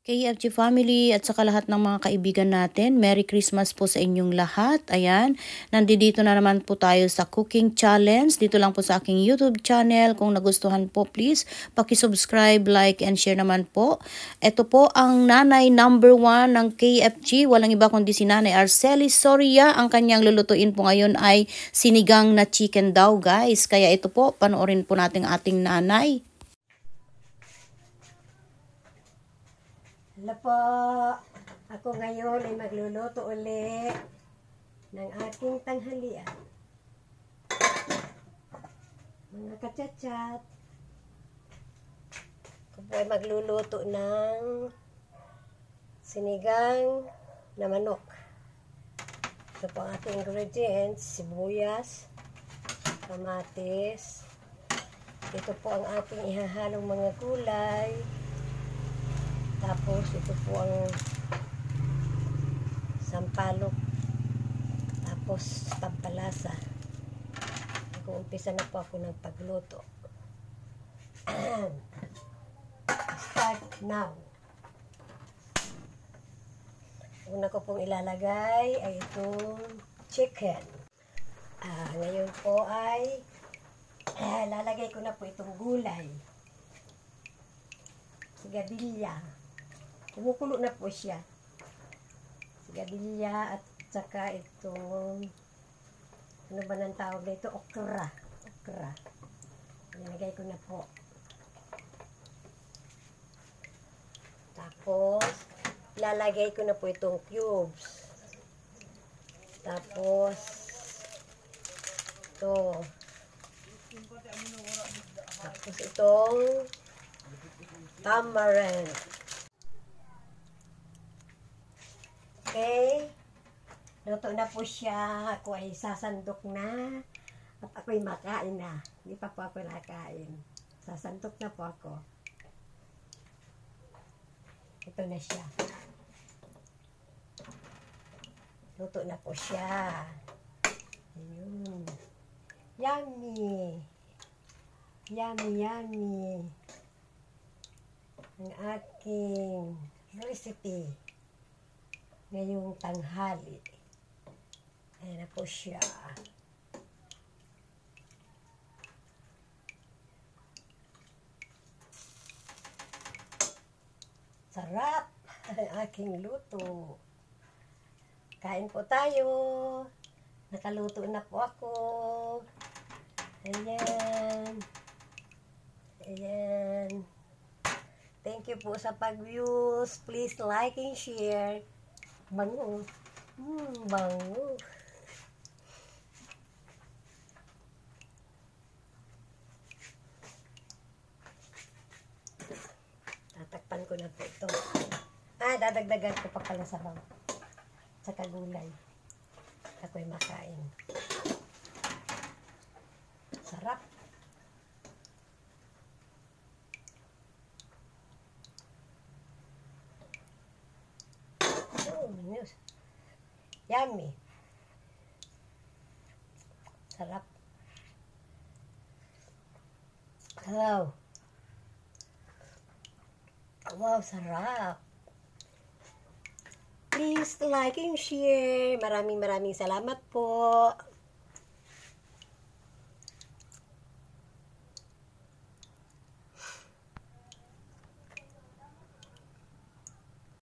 KFG family at saka lahat ng mga kaibigan natin, Merry Christmas po sa inyong lahat. Ayan, nandito na naman po tayo sa cooking challenge. Dito lang po sa aking YouTube channel. Kung nagustuhan po, please, paki-subscribe, like, and share naman po. Ito po ang nanay number 1 ng KFG. Walang iba kundi si Nanay Arceli Soria. Ang kanyang lulutuin po ngayon ay sinigang na chicken daw, guys. Kaya ito po, panoorin po natin ating nanay. Hello po, ako ngayon ay magluluto uli ng aking tanghalian. Mga kachat-chat, ako po ay magluluto ng sinigang na manok. Ito po ang ating ingredients: sibuyas, kamatis. Ito po ang ating ihahalong mga gulay. Tapos, ito po ang sampalok. Tapos, pampalasa. Nag-uumpisa na po ako ng pagluto. Start now. Una ko pong ilalagay ay itong chicken. Ngayon po ay lalagay ko na po itong gulay. Sigadilya. Kumukulo na po siya. Sigadilya at saka itong ano ba nang tawag na ito? Okra. Okra. Nilagay ko na po. Tapos, lalagay ko na po itong cubes. Tapos, ito. Tapos itong tamarind. Okay. Luto na po siya. Ako ay sasandok na. At ako'y makain na. Hindi pa po ako nakain. Sasandok na po ako. Ito na siya. Luto na po siya. Ayun. Yummy. Yummy, yummy. Ang aking recipe ngayong tanghali. Ayan na po siya. Sarap ang aking luto. Kain po tayo. Nakaluto na po ako. Ayan. Ayan. Thank you po sa pag-views. Please like and share. Bango. Bango. Tatakpan ko na po ito. Dadagdagan ko pa pala sa bang. Sa kagulay. Ako'y makain. Sarap. Yummy. Sarap. Wow. Wow, sarap. Please like and share. Maraming salamat po.